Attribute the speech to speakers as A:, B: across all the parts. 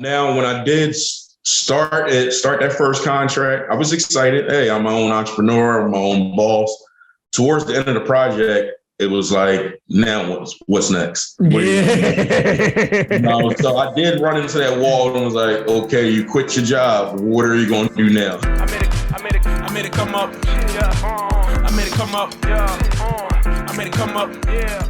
A: Now, when I did start that first contract, I was excited. Hey, I'm my own entrepreneur, I'm my own boss. Towards the end of the project, it was like, now what's next? What so I did run into that wall and was like, okay, you quit your job. What are you going to do now? I made it come up. Yeah. I made it come up. Yeah.
B: I made it come up. Yeah.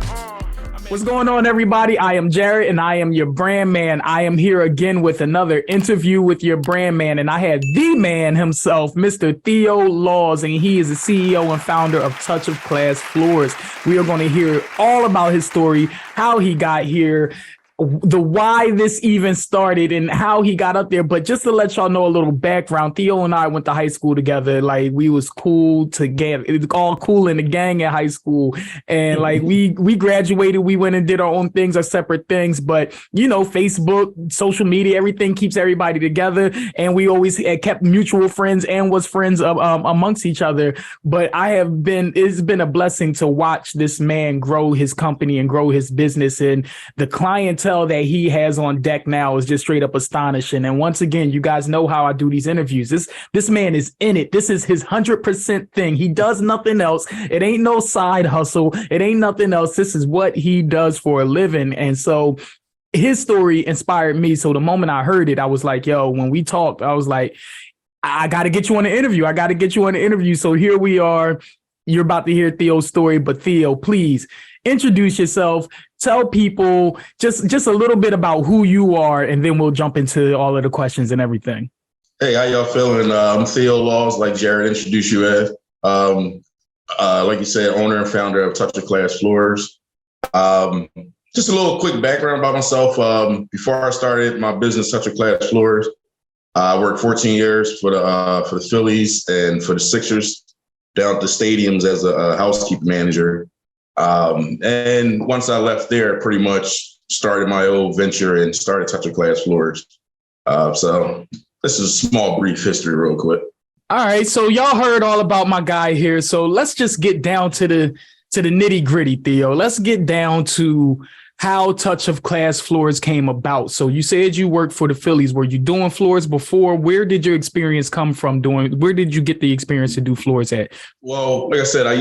B: What's going on, everybody? I am Jared, and I am your brand man. I am here again with another interview with your brand man, and I had the man himself, Mr. Theo Law, and he is the CEO and founder of Touch of Class Floors. We are going to hear all about his story, how he got here, the why this even started and how he got up there. But just to let y'all know a little background, Theo and I went to high school together. Like, we was cool together. It was all cool in the gang at high school. And like we graduated, we went and did our own things, our separate things. But you know, Facebook, social media, everything keeps everybody together. And we always kept mutual friends and was friends amongst each other. But it's been a blessing to watch this man grow his company and grow his business, and the clientele that he has on deck now is just straight up astonishing. And once again, you guys know how I do these interviews. This man is in it. This is his 100% thing. He does nothing else. It ain't no side hustle. It ain't nothing else. This is what he does for a living. And so his story inspired me. So the moment I heard it, I was like, yo, when we talked, I was like, I got to get you on the interview. So here we are. You're about to hear Theo's story, but Theo, please introduce yourself. Tell people just a little bit about who you are, and then we'll jump into all of the questions and everything.
A: Hey, how y'all feeling? I'm Theo Law, like Jared introduced you as. Like you said, owner and founder of Touch of Class Floors. Just a little quick background about myself. Before I started my business, Touch of Class Floors, I worked 14 years for the Phillies and for the Sixers down at the stadiums as a housekeeping manager. And once I left there, pretty much started my own venture and started Touch of Class Floors. So this is a small, brief history real quick.
B: All right. So y'all heard all about my guy here. So let's just get down to the nitty gritty, Theo. Let's get down to how Touch of Class Floors came about. So you said you worked for the Phillies. Were you doing floors before? Where did your experience come from where did you get the experience to do floors at?
A: Well, like I said, I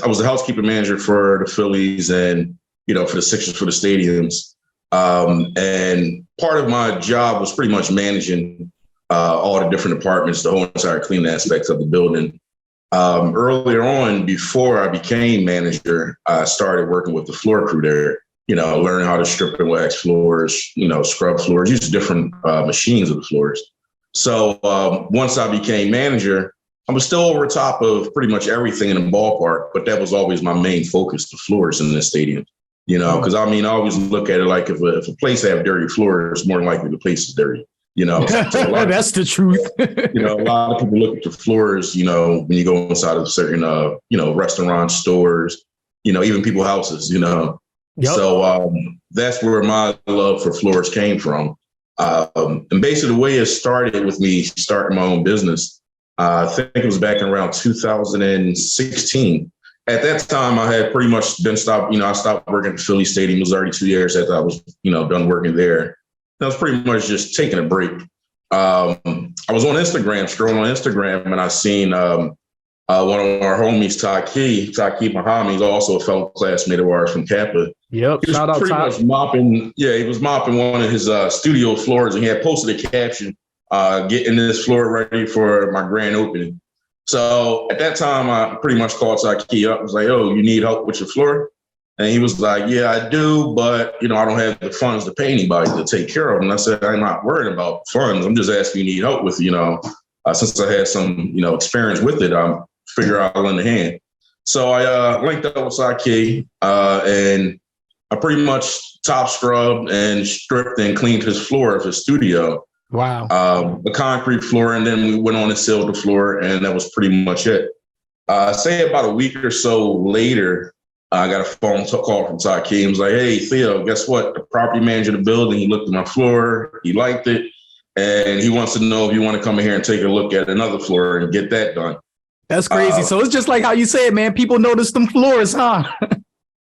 A: was a housekeeping manager for the Phillies and, you know, for the Sixers, for the stadiums. And part of my job was pretty much managing all the different departments, the whole entire cleaning aspects of the building. Earlier on, before I became manager, I started working with the floor crew there, you know, learning how to strip and wax floors, you know, scrub floors, use different machines of the floors. So once I became manager, I was still over top of pretty much everything in the ballpark, but that was always my main focus, the floors in the stadium, you know, because I mean, I always look at it like if a place have dirty floors, more than likely the place is dirty, you know. So
B: that's the truth.
A: You know, a lot of people look at the floors, you know, when you go inside of certain, you know, restaurants, stores, you know, even people's houses, you know. Yep. So that's where my love for floors came from. And basically the way it started with me starting my own business, I think it was back in around 2016. At that time, I had pretty much I stopped working at the Philly Stadium. It was already 2 years after I was, you know, done working there. I was pretty much just taking a break. I was on Instagram, scrolling on Instagram, and I seen one of our homies, Taki Muhammad. He's also a fellow classmate of ours from Kappa.
B: Yep,
A: he was pretty much mopping. Yeah, he was mopping one of his studio floors, and he had posted a caption, getting this floor ready for my grand opening. So at that time, I pretty much called Taki up. I was like, "Oh, you need help with your floor?" And he was like, "Yeah, I do, but you know, I don't have the funds to pay anybody to take care of them." And I said, "I'm not worried about funds. I'm just asking you need help with, you know, since I had some, you know, experience with it, I'm figure out I'll lend a hand." So I linked up with Taki, and I pretty much top scrubbed and stripped and cleaned his floor of his studio.
B: Wow.
A: The concrete floor, and then we went on and sealed the floor, and that was pretty much it. Say about a week or so later, I got a phone call from Taki. He was like, "Hey, Theo, guess what? The property manager of the building, he looked at my floor, he liked it, and he wants to know if you want to come in here and take a look at another floor and get that done."
B: That's crazy. So it's just like how you said, man, people notice them floors, huh?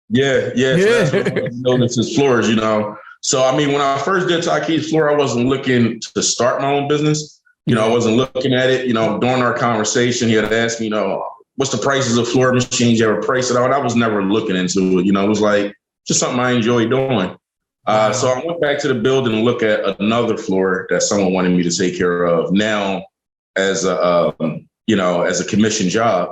A: Yeah. So that's what I noticed his floors, you know. So, I mean, when I first did Taki's Floor, I wasn't looking to start my own business. I wasn't looking at it. During our conversation, he had asked me, what's the prices of floor machines? You ever price it out? I was never looking into it. It was like just something I enjoy doing. So I went back to the building and look at another floor that someone wanted me to take care of now as as a commission job.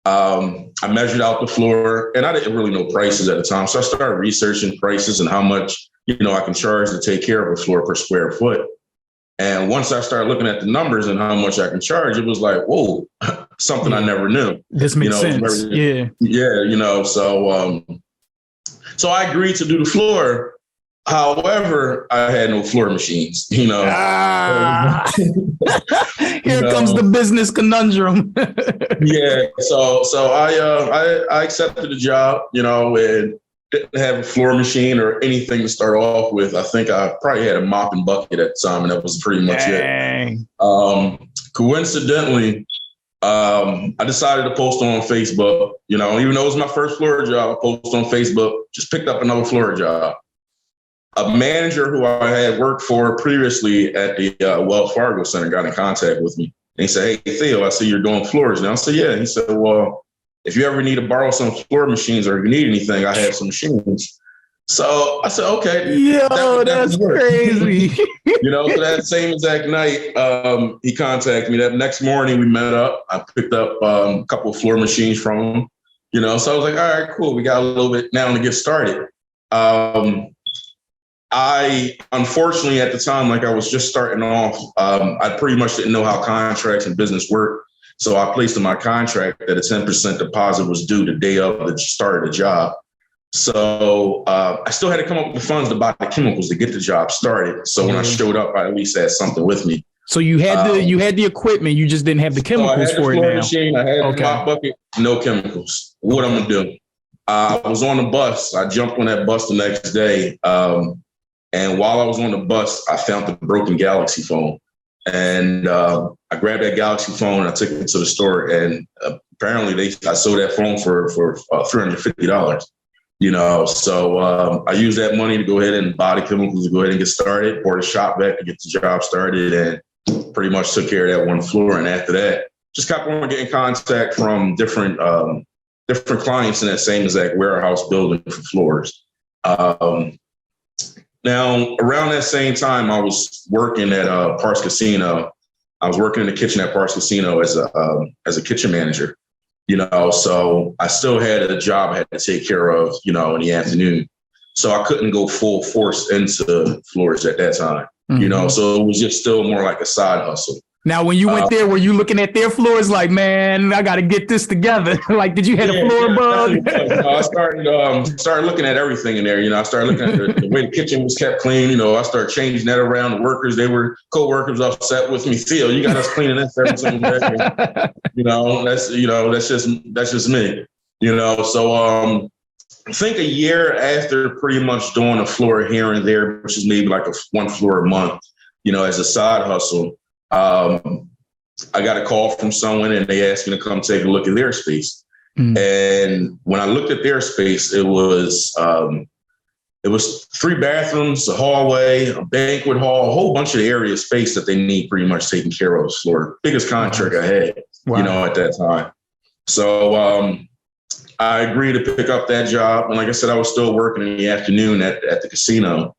A: I measured out the floor and I didn't really know prices at the time. So I started researching prices and how much, I can charge to take care of a floor per square foot. And once I started looking at the numbers and how much I can charge, it was like, whoa, something I never knew.
B: This makes sense. Yeah.
A: So I agreed to do the floor. However, I had no floor machines,
B: Here comes the business conundrum.
A: Yeah. So I accepted the job, and didn't have a floor machine or anything to start off with. I think I probably had a mop and bucket at the time, and that was pretty much it. Coincidentally, I decided to post on Facebook, even though it was my first floor job, I posted on Facebook, just picked up another floor job. A manager who I had worked for previously at the Wells Fargo Center got in contact with me. And he said, hey, Theo, I see you're doing floors now. I said, yeah. And he said, well, if you ever need to borrow some floor machines or if you need anything, I have some machines. So I said, okay.
B: Yo, that's crazy.
A: So that same exact night, he contacted me. That next morning we met up. I picked up a couple of floor machines from him, so I was like, all right, cool. We got a little bit now to get started. I, unfortunately, at the time, like I was just starting off, I pretty much didn't know how contracts and business work. So I placed in my contract that a 10% deposit was due the day of the start of the job. So I still had to come up with the funds to buy the chemicals to get the job started. So when I showed up, I at least had something with me.
B: So you had the equipment, you just didn't have the chemicals
A: so
B: for it now.
A: Machine, I had the mop bucket, no chemicals. What I'm gonna do? I was on the bus. I jumped on that bus the next day. And while I was on the bus, I found the broken Galaxy phone. And I grabbed that Galaxy phone and I took it to the store. And apparently I sold that phone for $350. So I used that money to go ahead and buy the chemicals to go ahead and get started, or the shop back to get the job started, and pretty much took care of that one floor. And after that, just kept on getting contact from different clients in that same exact warehouse building for floors. Now, around that same time, I was working at Parks Casino. I was working in the kitchen at Parks Casino as a kitchen manager. So I still had a job I had to take care of, in the afternoon. So I couldn't go full force into floors at that time, so it was just still more like a side hustle.
B: Now, when you went there, were you looking at their floors like, man, I got to get this together? Like, did you have a floor bug?
A: I started looking at everything in there. I started looking at the way the kitchen was kept clean. I started changing that around. The workers, co-workers upset with me. Theo, you got us cleaning this every single day. That's just me. So I think a year after pretty much doing a floor here and there, which is maybe like one floor a month, as a side hustle. I got a call from someone and they asked me to come take a look at their space. And when I looked at their space, it was 3 bathrooms, a hallway, a banquet hall, a whole bunch of area space that they need pretty much taken care of. Floor, biggest contract I had, at that time. So I agreed to pick up that job. And like I said, I was still working in the afternoon at the casino.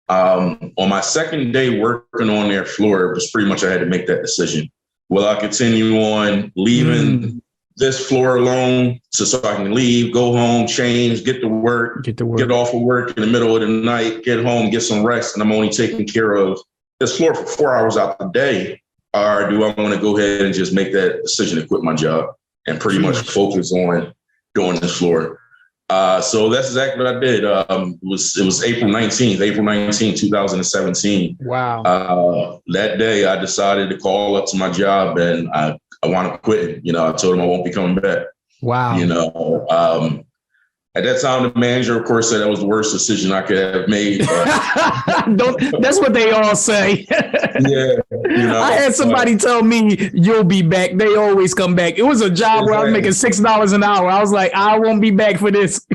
A: On my second day working on their floor, it was pretty much I had to make that decision. Will I continue on leaving this floor alone so I can leave, go home, change, get to work, get off of work in the middle of the night, get home, get some rest, and I'm only taking care of this floor for 4 hours out the day? Or do I want to go ahead and just make that decision to quit my job and pretty much focus on doing this floor? So that's exactly what I did. It was April 19th, 2017.
B: Wow.
A: That day I decided to call up to my job and I want to quit. I told him I won't be coming back.
B: Wow.
A: At that time, the manager, of course, said that was the worst decision I could have made.
B: That's what they all say.
A: Yeah,
B: I had somebody tell me you'll be back. They always come back. It was a job where I was making $6 an hour. I was like, I won't be back for this.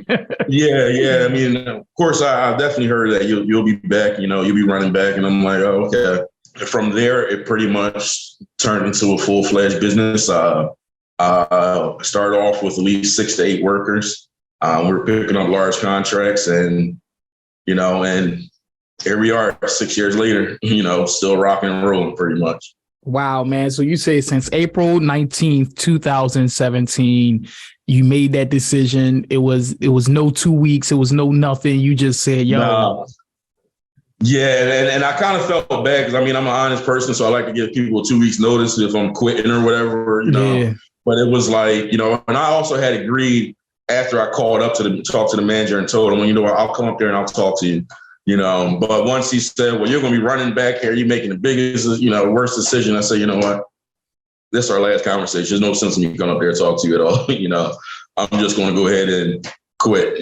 A: Yeah. I mean, of course, I definitely heard that you'll be back. You'll be running back, and I'm like, oh, okay. From there, it pretty much turned into a full-fledged business. I started off with at least 6 to 8 workers. We were picking up large contracts, and here we are 6 years later, still rocking and rolling pretty much.
B: Wow, man. So you say since April 19th, 2017, you made that decision. It was no 2 weeks. It was no nothing. You just said, yo.
A: No. Yeah, and I kind of felt bad because, I'm an honest person, so I like to give people 2 weeks notice if I'm quitting or whatever,
B: Yeah.
A: But it was like, and I also had agreed after I called up to talk to the manager and told him, I'll come up there and I'll talk to you, But once he said, well, you're going to be running back here, you're making the biggest, worst decision. I said, you know what? This is our last conversation. There's no sense in me coming up there and talk to you at all. I'm just going to go ahead and quit,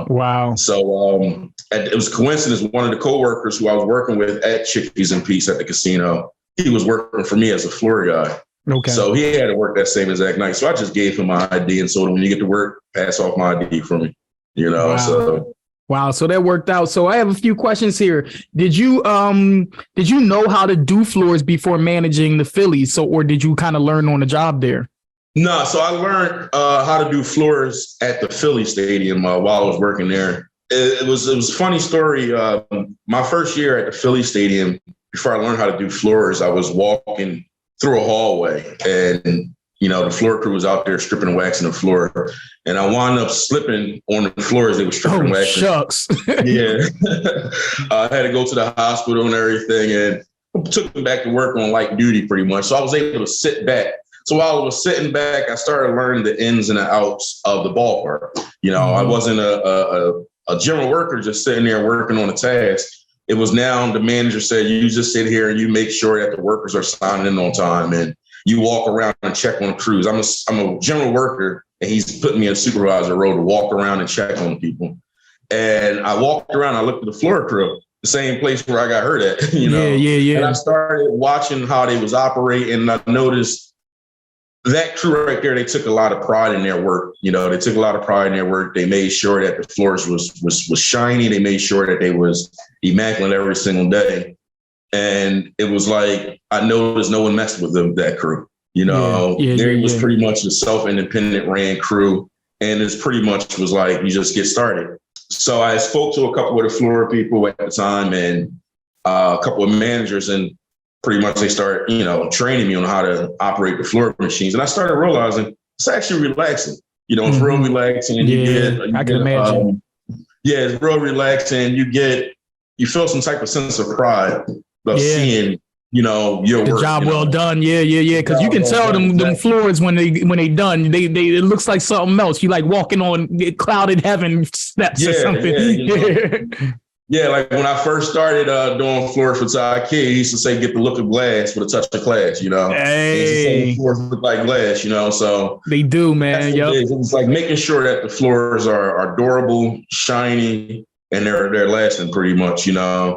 B: Wow.
A: So it was a coincidence. One of the coworkers who I was working with at Chickies and Peace at the casino, he was working for me as a floor guy.
B: Okay.
A: So he had to work that same exact night. So I just gave him my ID and told him, when you get to work, pass off my ID for me,
B: Wow. Wow. So that worked out. So I have a few questions here. Did you know how to do floors before managing the Phillies? or did you kind of learn on the job there?
A: No. So I learned how to do floors at the Philly Stadium while I was working there. It was a funny story. My first year at the Philly Stadium, before I learned how to do floors, I was walking through a hallway, and the floor crew was out there stripping and waxing the floor, and I wound up slipping on the floor as they were stripping and waxing.
B: Shucks.
A: Yeah. I had to go to the hospital and everything, and took me back to work on light duty pretty much. So I was able to sit back. So while I was sitting back, I started learning the ins and the outs of the ballpark. I wasn't a general worker just sitting there working on a task. It was now the manager said, you just sit here and you make sure that the workers are signing in on time, and you walk around and check on crews. I'm a general worker, and he's putting me in a supervisor role to walk around and check on people. And I walked around, I looked at the floor crew, the same place where I got hurt at,
B: Yeah.
A: And I started watching how they was operating, and I noticed that crew right there, they took a lot of pride in their work. They took a lot of pride in their work. They made sure that the floors was shiny. They made sure that they was immaculate every single day. And it was like, I noticed no one messed with that crew. There was pretty much a self-independent ran crew. And it's pretty much was like, you just get started. So I spoke to a couple of the floor people at the time, and a couple of managers, and pretty much they started, training me on how to operate the floor machines. And I started realizing it's actually relaxing. It's real relaxing. And
B: I can imagine.
A: It's real relaxing. You feel some type of sense of pride of seeing, your
B: the
A: work.
B: job well done. Yeah. Because you can tell them floors when they done, they it looks like something else. You like walking on clouded heaven steps or something.
A: Yeah, like when I first started doing floors for Ty Kid, he used to say, get the look of glass with a touch of class,
B: Hey.
A: Floors look like glass, so.
B: They do, man. Yep.
A: It's like making sure that the floors are durable, shiny, and they're lasting pretty much, I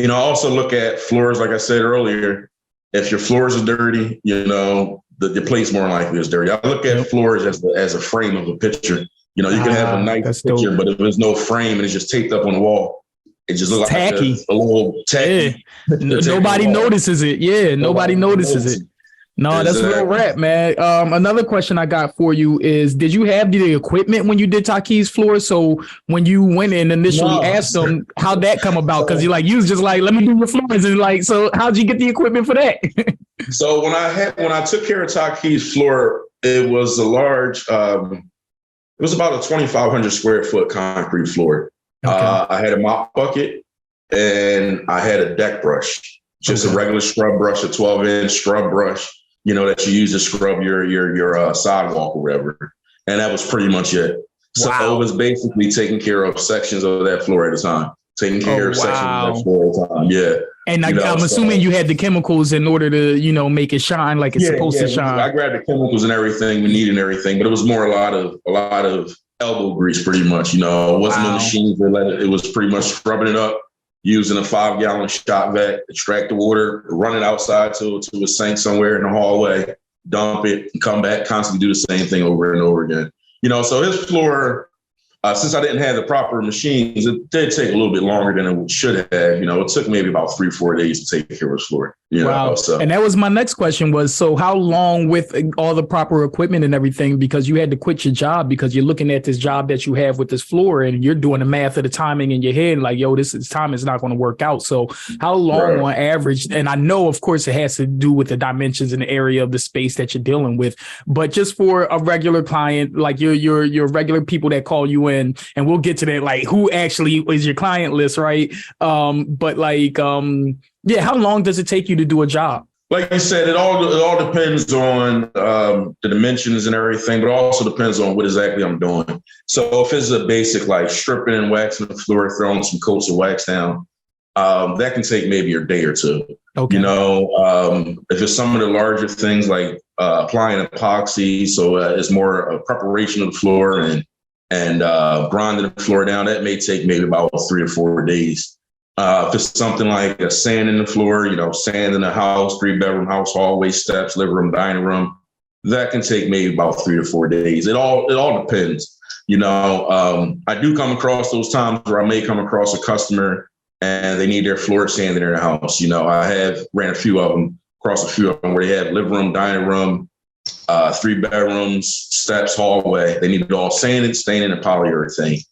A: also look at floors, like I said earlier, if your floors are dirty, the place more likely is dirty. I look at floors as a frame of a picture. You can have a nice picture, dope. But if there's no frame and it's just taped up on the wall, it just looks like
B: tacky.
A: A little tacky.
B: Yeah. Nobody notices it. Yeah, nobody notices it. No, exactly. That's real rap, man. Another question I got for you is, did you have the equipment when you did Taki's floor? So when you went in initially asked them, how'd that come about? Because you was just like, let me do your floors. And so how'd you get the equipment for that?
A: So when I took care of Taki's floor, it was a large, it was about a 2,500 square foot concrete floor. Okay. I had a mop bucket and I had a deck brush, just a regular scrub brush, a 12-inch scrub brush, that you use to scrub your sidewalk or whatever. And that was pretty much it. So it was basically taking care of sections of that floor at a time, sections of that floor at a time. Yeah. And
B: I'm assuming you had the chemicals in order to, make it shine like it's supposed to shine.
A: I grabbed the chemicals and everything we needed and everything, but it was more a lot of elbow grease pretty much. It wasn't no machines that let it was pretty much scrubbing it up, using a 5-gallon shot vac, extract the water, run it outside to a sink somewhere in the hallway, dump it, and come back, constantly do the same thing over and over again. So his floor, since I didn't have the proper machines, it did take a little bit longer than it should have. It took maybe about 3-4 days to take care of his floor.
B: Wow. And that was my next question was, so how long with all the proper equipment and everything, because you had to quit your job because you're looking at this job that you have with this floor and you're doing the math of the timing in your head, like, yo, this time is not going to work out. So how long on average? And I know, of course, it has to do with the dimensions and the area of the space that you're dealing with, but just for a regular client, like your regular people that call you in, and we'll get to that, like who actually is your client list, right? Yeah, how long does it take you to do a job?
A: Like you said, it all depends on the dimensions and everything, but it also depends on what exactly I'm doing. So if it's a basic like stripping and waxing the floor, throwing some coats of wax down, that can take maybe a day or two.
B: Okay.
A: If it's some of the larger things like applying epoxy, so it's more a preparation of the floor and grinding the floor down, that may take maybe about 3 or 4 days. If it's something like a sand in the floor, sand in the house, 3-bedroom house, hallway, steps, living room, dining room, that can take maybe about 3 to 4 days. It all depends. I do come across those times where I may come across a customer and they need their floor sanded in their house. I have ran a few of them where they have living room, dining room, 3 bedrooms, steps, hallway. They need it all sanded, stained, and polyurethane.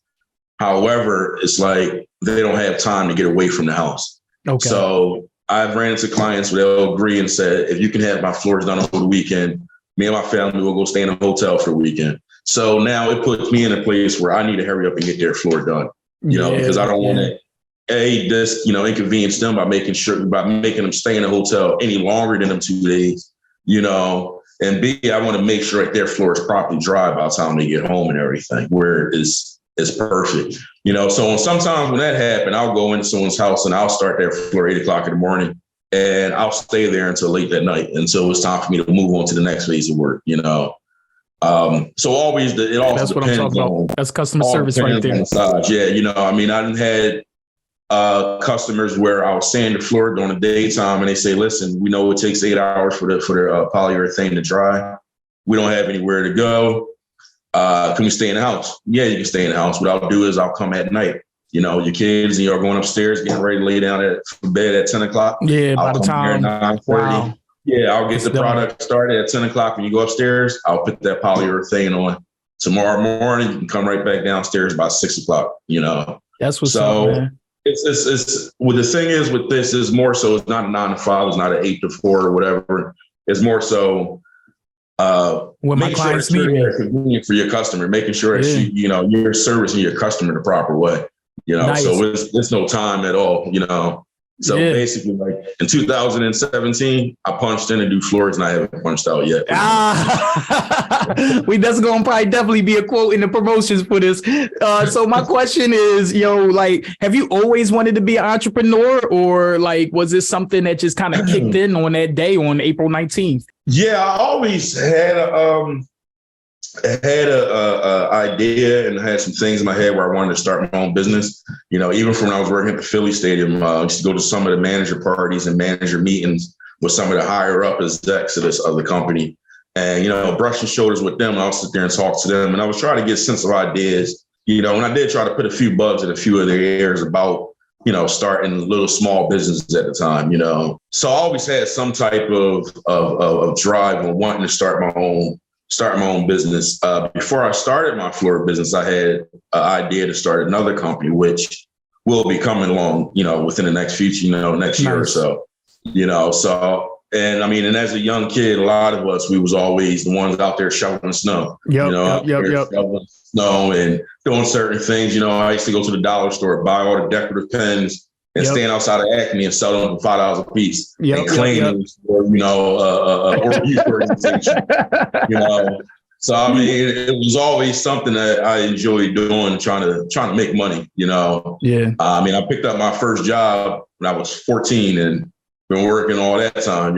A: However, it's like they don't have time to get away from the house. Okay. So I've ran into clients where they'll agree and said, if you can have my floors done over the weekend, me and my family will go stay in a hotel for the weekend. So now it puts me in a place where I need to hurry up and get their floor done, because I don't want to, inconvenience them by making them stay in a hotel any longer than them 2 days, and B, I want to make sure that their floor is properly dry by the time they get home and everything, where it's perfect. So sometimes when that happens, I'll go into someone's house and I'll start their floor 8 o'clock in the morning and I'll stay there until late that night until it's time for me to move on to the next phase of work, So always, it also
B: that's what I'm talking about. That's customer service right there.
A: Yeah. I done had customers where I'll sand the floor during the daytime and they say, listen, we know it takes 8 hours for the polyurethane to dry. We don't have anywhere to go. Can we stay in the house? Yeah, you can stay in the house. What I'll do is I'll come at night. Your kids and you're going upstairs, getting ready to lay down for bed at 10 o'clock.
B: Yeah, by the time. 9:30.
A: Wow. Yeah, I'll get the product started at 10 o'clock. When you go upstairs, I'll put that polyurethane on. Tomorrow morning, you can come right back downstairs by 6 o'clock,
B: That's what's up, man.
A: It's well, the thing is with this is more so it's not a 9 to 5, it's not an 8 to 4 or whatever. It's more so
B: when my clients meet me,
A: convenient for your customer, making sure that you're servicing your customer the proper way. Nice. So it's no time at all. So basically, like in 2017, I punched in to do floors, and I haven't punched out yet.
B: That's gonna probably definitely be a quote in the promotions for this. So my question is, have you always wanted to be an entrepreneur, or was this something that just kind of kicked in on that day on April 19th?
A: Yeah, I always had a idea and had some things in my head where I wanted to start my own business. Even from when I was working at the Philly Stadium, I used to go to some of the manager parties and manager meetings with some of the higher up execs of the company, and brushing shoulders with them. And I'll sit there and talk to them, and I was trying to get a sense of ideas. And I did try to put a few bugs in a few of their ears about starting little small businesses at the time. So I always had some type of drive on wanting to start my own business. Before I started my floor business, I had an idea to start another company, which will be coming along, within the next future, next year or so, and as a young kid, a lot of us, we was always the ones out there shoveling snow, shoveling snow and doing certain things. I used to go to the dollar store, buy all the decorative pens and stand outside of Acme and sell them for $5 a piece and claim them for, or youth organization, So, it was always something that I enjoyed doing, trying to make money, I picked up my first job when I was 14 and been working all that time,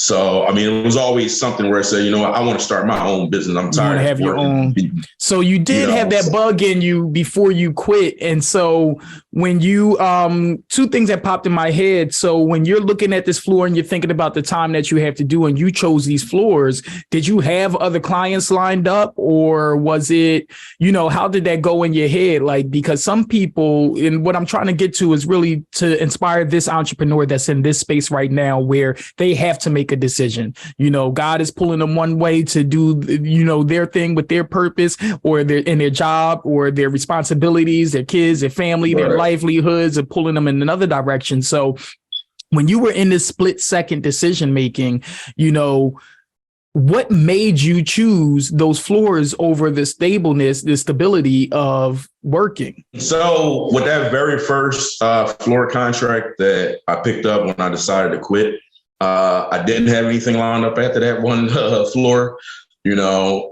A: So, I mean, it was always something where I said, you know what, I want to start my own business. I'm tired
B: to have
A: of
B: your
A: working
B: own.
A: for people.
B: So you did have that bug in you before you quit. And so when you, two things that popped in my head. So when you're looking at this floor and you're thinking about the time that you have to do, and you chose these floors, did you have other clients lined up, or was it, you know, how did that go in your head? Like, because some people, and what I'm trying to get to is really to inspire this entrepreneur that's in this space right now, where they have to make a decision. You know, God is pulling them one way to do, you know, their thing with their purpose, or their in their job, or their responsibilities, their kids, their family, their livelihoods, are pulling them in another direction. So when you were in this split second decision making, you know, what made you choose those floors over the stableness, the stability of working?
A: So with that very first floor contract that I picked up when I decided to quit, I didn't have anything lined up after that one floor. You know,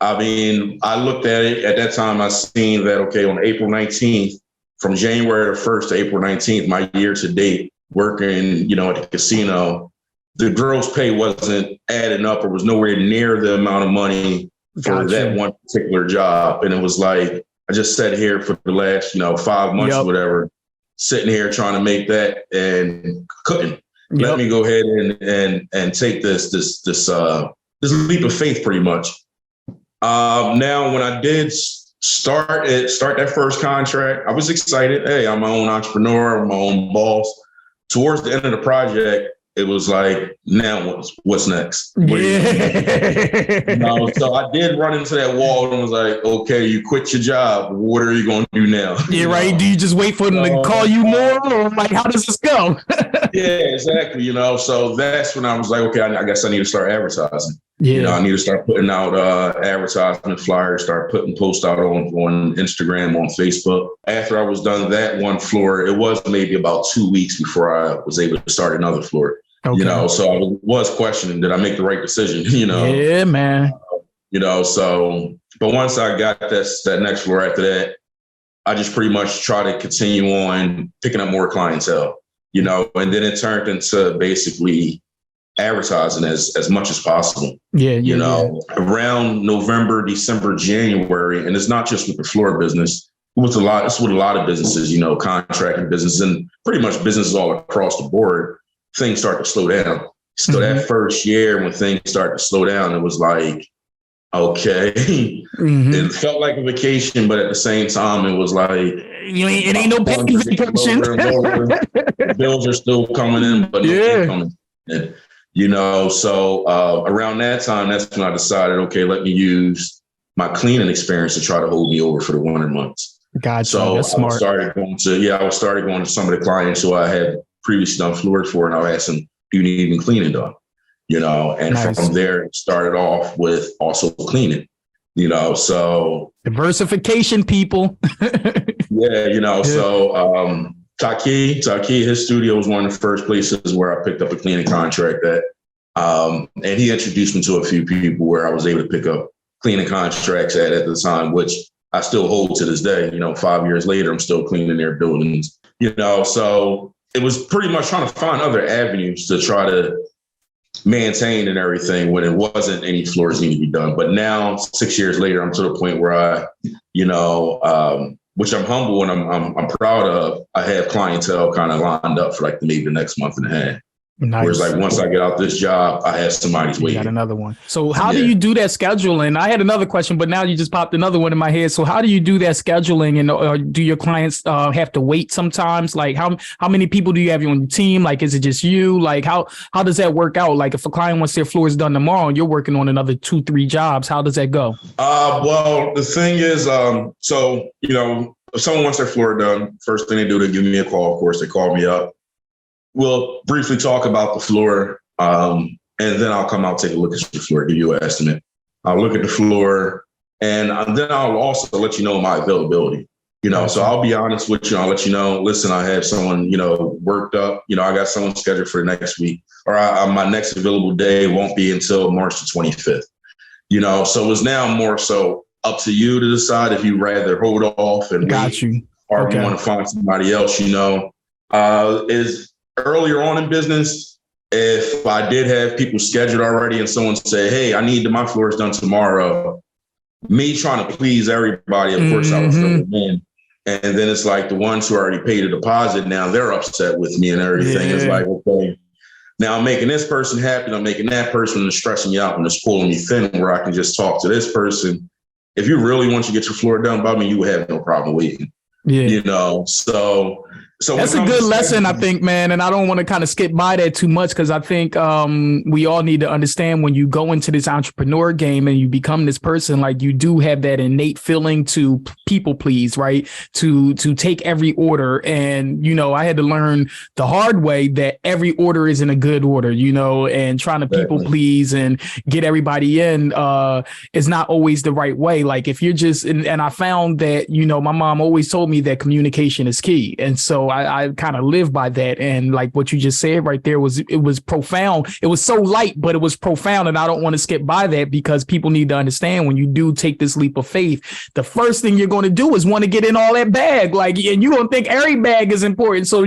A: I mean, I looked at it at that time. I seen that, okay, on April 19th, from January 1st to April 19th, my year to date working, you know, at the casino, the gross pay wasn't adding up, or was nowhere near the amount of money for that one particular job. And it was like, I just sat here for the last, you know, 5 months or whatever, sitting here trying to make that and cooking. Let me go ahead and take this leap of faith, pretty much. Now, when I did start that first contract, I was excited. Hey, I'm my own entrepreneur, I'm my own boss. Towards the end of the project, it was like, now what's next? What you know, so I did run into that wall and was like, okay, you quit your job. What are you going to do now?
B: Yeah, right. Do you just wait for them to call you more, or like, how does this go?
A: Yeah, exactly. You know, so that's when I was like, okay, I guess I need to start advertising.
B: Yeah.
A: You know, I need to start putting out advertisement flyers, start putting posts out on Instagram, on Facebook. After I was done that one floor, it was maybe about 2 weeks before I was able to start another floor. Okay. You know, so I was questioning, did I make the right decision? You know,
B: yeah, man.
A: You know, so, but once I got that next floor after that, I just pretty much try to continue on picking up more clientele, you know, and then it turned into basically advertising as much as possible. You know, around November, December, January, and it's not just with the floor business. It's with a lot of businesses, you know, contracting business, and pretty much businesses all across the board. Things start to slow down. So that first year when things started to slow down, it was like, okay, it felt like a vacation, but at the same time, it was like,
B: it ain't no paid vacation.
A: Bills are still coming in, but no income in. You know, so around that time, that's when I decided, okay, let me use my cleaning experience to try to hold me over for the winter months.
B: Gotcha.
A: So
B: that's smart.
A: I started going to some of the clients who I had previously done floors for, and I asked them, do you need any cleaning done? You know, and from there, it started off with also cleaning, you know, so.
B: Diversification, people.
A: Yeah, you know, so Taki, his studio was one of the first places where I picked up a cleaning contract at. And he introduced me to a few people where I was able to pick up cleaning contracts at the time, which I still hold to this day. You know, 5 years later, I'm still cleaning their buildings, you know, so it was pretty much trying to find other avenues to try to maintain and everything when it wasn't any floors need to be done. But now 6 years later, I'm to the point where I, you know, which I'm humble and I'm proud of. I have clientele kind of lined up for like maybe the next month and a half. Nice. Whereas like once I get out this job, I have somebody's waiting.
B: Got another one. So how do you do that scheduling? I had another question, but now you just popped another one in my head. So how do you do that scheduling, and do your clients have to wait sometimes? Like how many people do you have on your team? Like, is it just you? Like how does that work out? Like if a client wants their floors done tomorrow and you're working on another 2-3 jobs, how does that go?
A: Well, the thing is, so, you know, if someone wants their floor done, first thing they do, they give me a call. Of course, they call me up. We'll briefly talk about the floor, and then I'll come out, take a look at your floor, give you an estimate. I'll look at the floor, and then I'll also let you know my availability. You know, so I'll be honest with you. I'll let you know, listen, I have someone, you know, worked up. You know, I got someone scheduled for the next week, or my next available day won't be until March the 25th. You know, so it's now more so up to you to decide if you rather hold off and wait, or if you want to find somebody else. You know, is earlier on in business, if I did have people scheduled already and someone say, hey, I need my floors done tomorrow, me trying to please everybody, of course, I was still in. And then it's like the ones who already paid a deposit, now they're upset with me and everything. It's like, okay, now I'm making this person happy. I'm making that person and stressing me out and it's pulling me thin where I can just talk to this person. If you really want to get your floor done by me, you would have no problem waiting. You know, so
B: that's a good lesson, I think, man. And I don't want to kind of skip by that too much because I think we all need to understand when you go into this entrepreneur game and you become this person, like you do have that innate feeling to people please, right? To take every order. And, you know, I had to learn the hard way that every order isn't a good order, you know, and trying to people please and get everybody in is not always the right way. Like if you're just, and I found that, you know, my mom always told me that communication is key. And so I kind of live by that. And like what you just said right there it was profound. It was so light, but it was profound. And I don't want to skip by that because people need to understand when you do take this leap of faith, the first thing you're going to do is want to get in all that bag. Like, and you're going to think every bag is important. So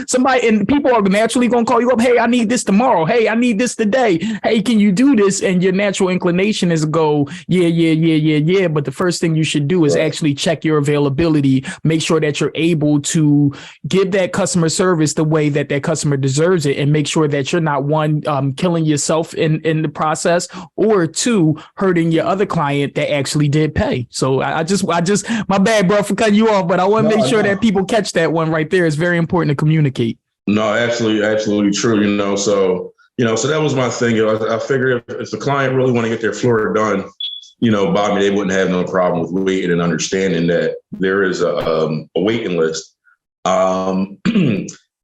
B: somebody and people are naturally going to call you up. Hey, I need this tomorrow. Hey, I need this today. Hey, can you do this? And your natural inclination is to go, yeah. But the first thing you should do is actually check your availability, make sure that you're able to give that customer service the way that customer deserves it, and make sure that you're not one, killing yourself in the process, or two, hurting your other client that actually did pay. So I just my bad, bro, for cutting you off, but I want to make sure that people catch that one right there. It's very important to communicate. No,
A: absolutely true. So that was my thing. I figured if the client really want to get their floor done, by me, they wouldn't have no problem with waiting and understanding that there is a waiting list.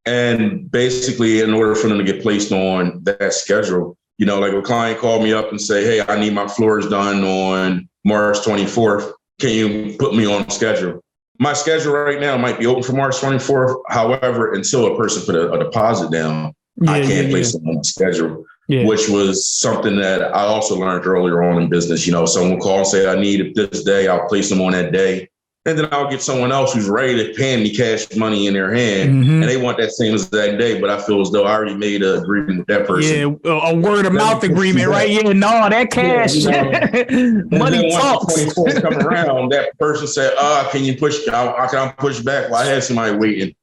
A: And basically, in order for them to get placed on that schedule, like a client called me up and say, hey, I need my floors done on March 24th. Can you put me on schedule? My schedule right now might be open for March 24th. However, until a person put a deposit down, I can't place them on the schedule, which was something that I also learned earlier on in business. Someone will call and say, I need it this day. I'll place them on that day. And then I'll get someone else who's ready to pay me cash money in their hand, and they want that same exact day. But I feel as though I already made an agreement with that person.
B: Yeah, a word of mouth agreement, right? Yeah, no, that cash, money talks.
A: When the 24th come around, that person said, can you push? I can push back. Well, I had somebody waiting,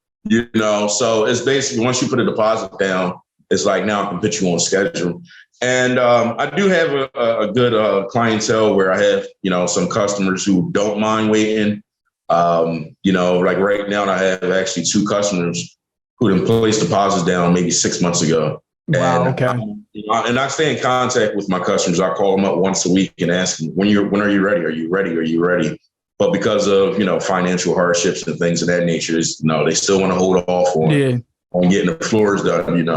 A: So it's basically once you put a deposit down, it's like now I can put you on schedule. And I do have a good clientele where I have, some customers who don't mind waiting. Like right now, I have actually 2 customers who didn't place deposits down maybe 6 months ago.
B: Wow.
A: And,
B: okay.
A: And I stay in contact with my customers. I call them up once a week and ask them, when are you ready? Are you ready? Are you ready? But because of, financial hardships and things of that nature, they still want to hold off on getting the floors done,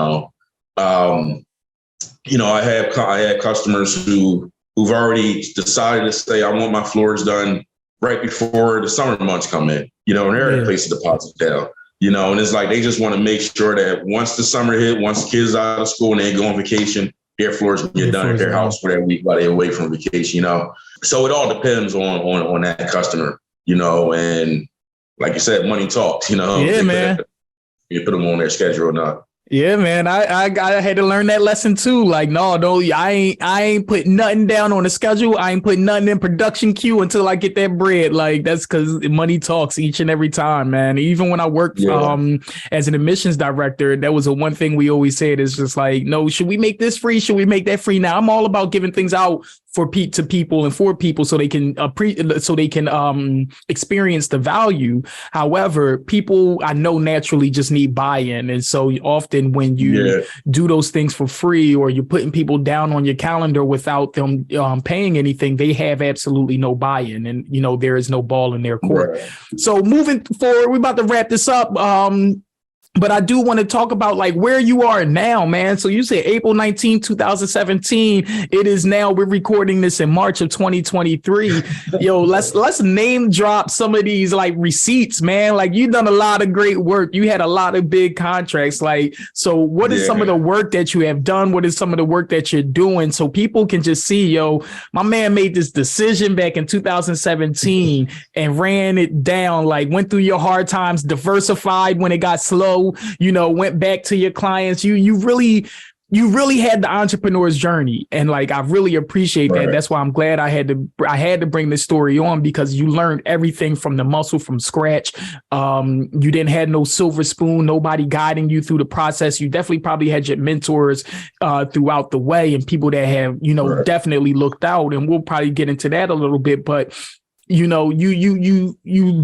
A: I had customers who've already decided to say, I want my floors done right before the summer months come in, and they're already placed a deposit down, and it's like they just want to make sure that once the summer hit, once the kids are out of school and they go on vacation, their floors get done at their house for that week while they're away from vacation, So it all depends on that customer, and like you said, money talks,
B: Yeah, man.
A: You put them on their schedule or not.
B: Yeah, man, I had to learn that lesson too. Like, no, I ain't put nothing down on the schedule. I ain't put nothing in production queue until I get that bread. Like, that's because money talks each and every time, man. Even when I worked as an admissions director, that was the one thing we always said is just like, no, should we make this free? Should we make that free? Now I'm all about giving things out to people and for people so they can experience the value. However, people I know naturally just need buy-in, and so often when you do those things for free or you're putting people down on your calendar without them paying anything, they have absolutely no buy-in, and there is no ball in their court. Right. So moving forward, we're about to wrap this up. But I do want to talk about like where you are now, man. So you said April 19, 2017. It is now, we're recording this in March of 2023. Yo, let's name drop some of these like receipts, man. Like you've done a lot of great work. You had a lot of big contracts. Like, so what is some of the work that you have done? What is some of the work that you're doing? So people can just see, my man made this decision back in 2017 and ran it down, like went through your hard times, diversified when it got slow, went back to your clients. You really you really had the entrepreneur's journey, and like I really appreciate that. That's why I'm glad I had to bring this story on, because you learned everything from the muscle from scratch. You didn't have no silver spoon, nobody guiding you through the process. You definitely probably had your mentors throughout the way, and people that have definitely looked out. And we'll probably get into that a little bit, but you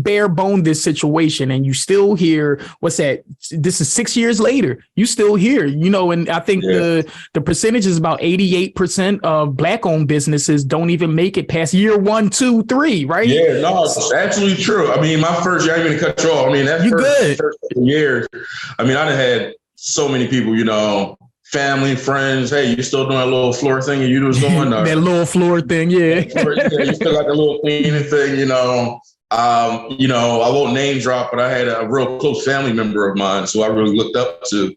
B: bare bone this situation, and you still here. What's that? This is 6 years later. You still here, and I think the percentage is about 88% of Black owned businesses don't even make it past year 1, 2, 3, right?
A: Yeah, no, it's absolutely true. I mean, my first year, I didn't even cut you off. I mean, that first years, I mean, I done had so many people, family, friends. Hey, you still doing a little floor thing you was doing?
B: That little floor thing, yeah.
A: You still got the little cleaning thing, I won't name drop, but I had a real close family member of mine, so I really looked up to.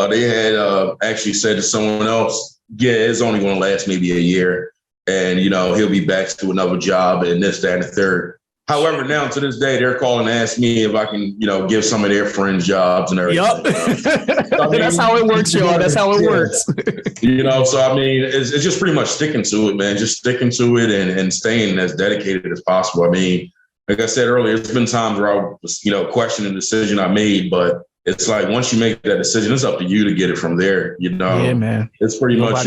A: They had actually said to someone else, yeah, it's only going to last maybe a year, and he'll be back to another job and this, that, and the third. However, now to this day, they're calling to ask me if I can, give some of their friends jobs and everything.
B: Yep. So, I mean, that's how it works, y'all. That's how it works.
A: So I mean, it's just pretty much sticking to it, man. Just sticking to it and staying as dedicated as possible. I mean, like I said earlier, it's been times where I was, questioning the decision I made, but it's like once you make that decision, it's up to you to get it from there.
B: Yeah, man.
A: It's pretty much,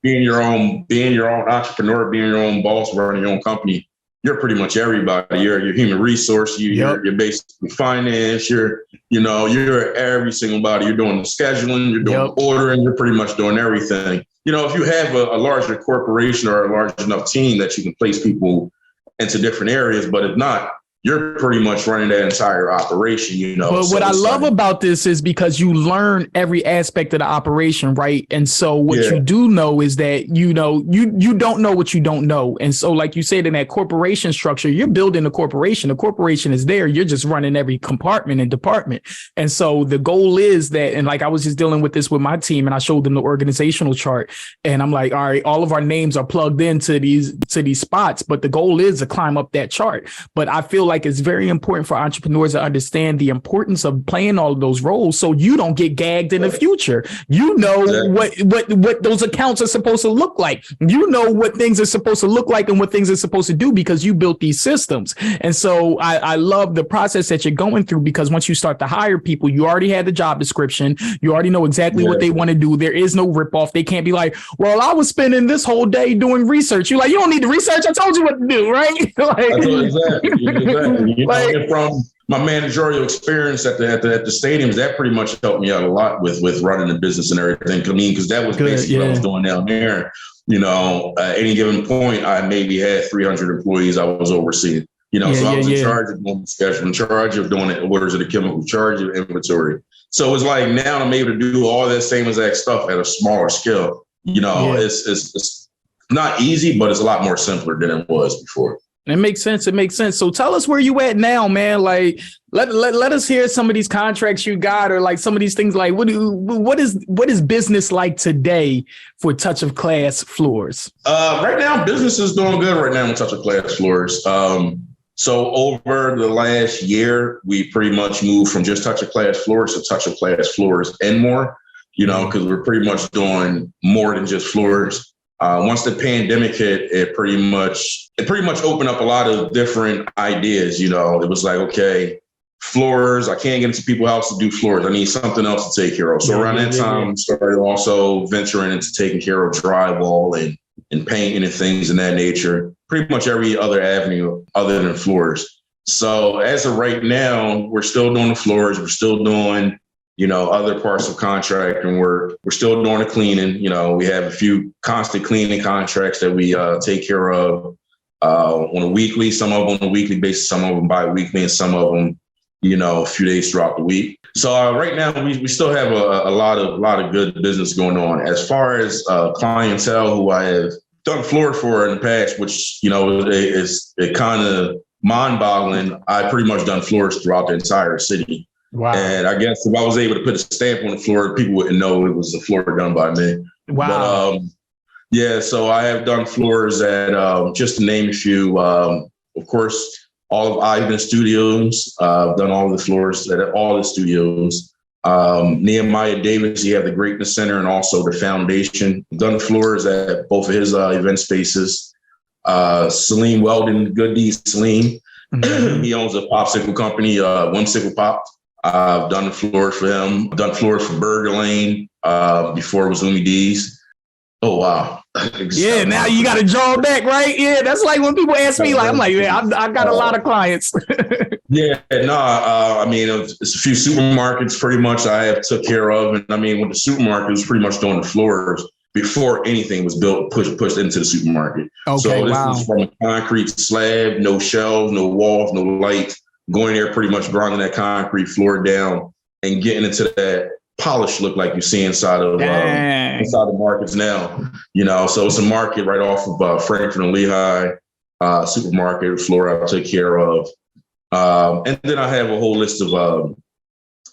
A: being your own entrepreneur, being your own boss, running your own company. You're pretty much everybody. You're human resource. You're basically finance. You're every single body. You're doing the scheduling. You're doing ordering. You're pretty much doing everything. If you have a larger corporation or a large enough team that you can place people into different areas, but if not, you're pretty much running that entire operation,
B: But what I love about this is because you learn every aspect of the operation, right? And so what you do know is that, you don't know what you don't know. And so like you said, in that corporation structure, you're building a corporation. The corporation is there. You're just running every compartment and department. And so the goal is that, and like I was just dealing with this with my team, and I showed them the organizational chart, and I'm like, all right, all of our names are plugged into these spots, but the goal is to climb up that chart. But I feel like it's very important for entrepreneurs to understand the importance of playing all of those roles, so you don't get gagged in the future. What those accounts are supposed to look like. What things are supposed to look like and what things are supposed to do, because you built these systems. And so I love the process that you're going through, because once you start to hire people, you already had the job description. You already know exactly what they want to do. There is no ripoff. They can't be like, well, I was spending this whole day doing research. You're like, you don't need the research. I told you what to do, right?
A: Exactly. From my managerial experience at the stadiums, that pretty much helped me out a lot with running the business and everything. I mean, because that was basically what I was doing down there. At any given point, I maybe had 300 employees I was overseeing. So I was in charge of doing the schedule, in charge of doing the orders of the chemical, in charge of inventory. So it's like now I'm able to do all that same exact stuff at a smaller scale. It's not easy, but it's a lot more simpler than it was before.
B: It makes sense. It makes sense. So tell us where you at now, man. Like, let us hear some of these contracts you got, or like some of these things. Like, what is business like today for Touch of Class Floors?
A: Right now, business is doing good right now with Touch of Class Floors. So over the last year, we pretty much moved from just Touch of Class Floors to Touch of Class Floors and more. Because we're pretty much doing more than just floors. Once the pandemic hit, it pretty much opened up a lot of different ideas. It was like, okay, floors, I can't get into people's house to do floors. I need something else to take care of. So around that time, we started also venturing into taking care of drywall and painting and things in that nature. Pretty much every other avenue other than floors. So as of right now, we're still doing the floors. We're still doing other parts of contracting work. We're still doing the cleaning. We have a few constant cleaning contracts that we take care of on a weekly, some of them on a weekly basis, some of them bi-weekly, and some of them, a few days throughout the week. So right now we still have a lot of good business going on. As far as clientele who I have done floor for in the past, which, is kind of mind-boggling. I pretty much done floors throughout the entire city.
B: Wow.
A: And I guess if I was able to put a stamp on the floor, people wouldn't know it was a floor done by me.
B: Wow.
A: But, so I have done floors at, just to name a few, of course, all of Ivan Studios. I've done all the floors at all the studios. Nehemiah Davis, he had the Greatness Center and also the foundation. Done floors at both of his event spaces. Salim Weldon, Good Deeds Salim. Mm-hmm. He owns a popsicle company, Whimsicle Pop. I've done the floors for him. I've done floors for Burger Lane before it was Umi D's. Oh, wow.
B: Yeah, now you got to draw back, right? Yeah, that's like when people ask me, like, I'm like, yeah, I got a lot of clients.
A: Yeah, no, I mean, it's a few supermarkets pretty much I have took care of. And I mean, with the supermarket, it was pretty much doing the floors before anything was built, pushed into the supermarket. Okay, so this was from a concrete slab, no shelves, no walls, no light, going there pretty much grinding that concrete floor down and getting into that polished look like you see inside of the markets now. You know, so it's a market right off of Frankfurt and Lehigh supermarket floor I took care of. And then I have a whole list of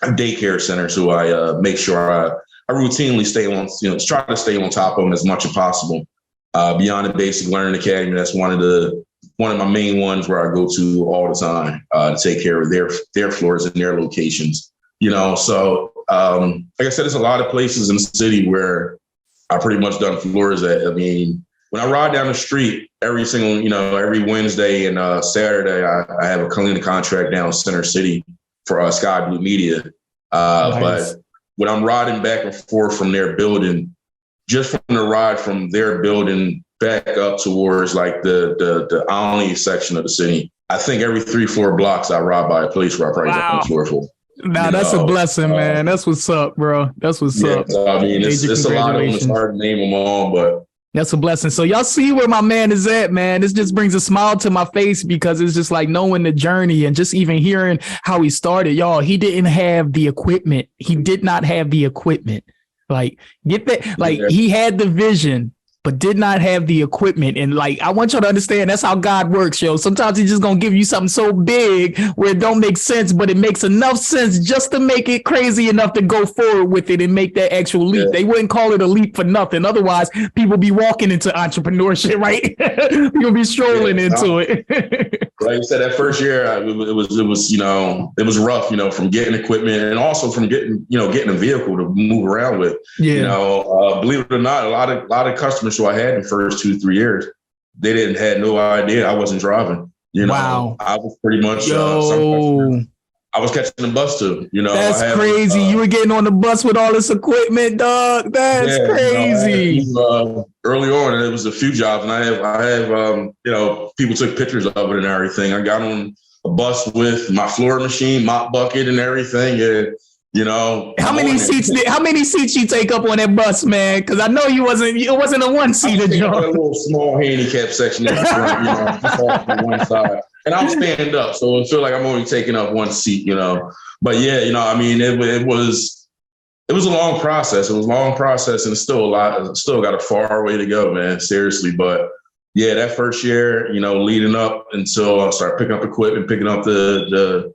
A: daycare centers who I make sure I routinely stay on, try to stay on top of them as much as possible. Beyond the Basic Learning Academy, that's one of my main ones where I go to all the time to take care of their floors and their locations. You know, so like I said, there's a lot of places in the city where I pretty much done floors at. I mean, when I ride down the street every Wednesday and Saturday, I have a cleaning contract down in Center City for Sky Blue Media. Nice. But when I'm riding back and forth from their building, just from the ride from their building back up towards like the Olney section of the city, I think every 3-4 blocks I ride by a place where I probably got on the floor for.
B: Nah, that's a blessing, man. That's what's up, bro. That's what's up.
A: So, I mean, it's a lot of them. It's hard to name them all, but
B: that's a blessing. So y'all see where my man is at, man. This just brings a smile to my face because it's just like knowing the journey and just even hearing how he started. Y'all, he didn't have the equipment. He did not have the equipment. Like, get that? Like, he had the vision, but did not have the equipment. And like, I want y'all to understand that's how God works, yo. Sometimes he's just going to give you something so big where it don't make sense, but it makes enough sense just to make it crazy enough to go forward with it and make that actual leap. Yeah. They wouldn't call it a leap for nothing. Otherwise, people be walking into entrepreneurship, right? You'll be strolling into it.
A: Like you said, that first year, it was rough, from getting equipment and also from getting a vehicle to move around with. Yeah. Believe it or not, a lot of customers who I had in the first 2-3 years, they had no idea I wasn't driving. Wow. I was pretty much I was catching the bus too.
B: That's crazy. You were getting on the bus with all this equipment, dog. That's crazy.
A: Early on, it was a few jobs, and I have people took pictures of it and everything. I got on a bus with my floor machine, mop bucket, and everything. And
B: how many seats you take up on that bus, man? Because I know it wasn't a one-seater job.
A: A little small handicap section in the front, just off on one side. And I'll stand up, so it feel like I'm only taking up one seat, But yeah, I mean, it was a long process. It was a long process, and it's still a lot. It's still got a far way to go, man. Seriously, but yeah, that first year, leading up until I started picking up equipment, picking up the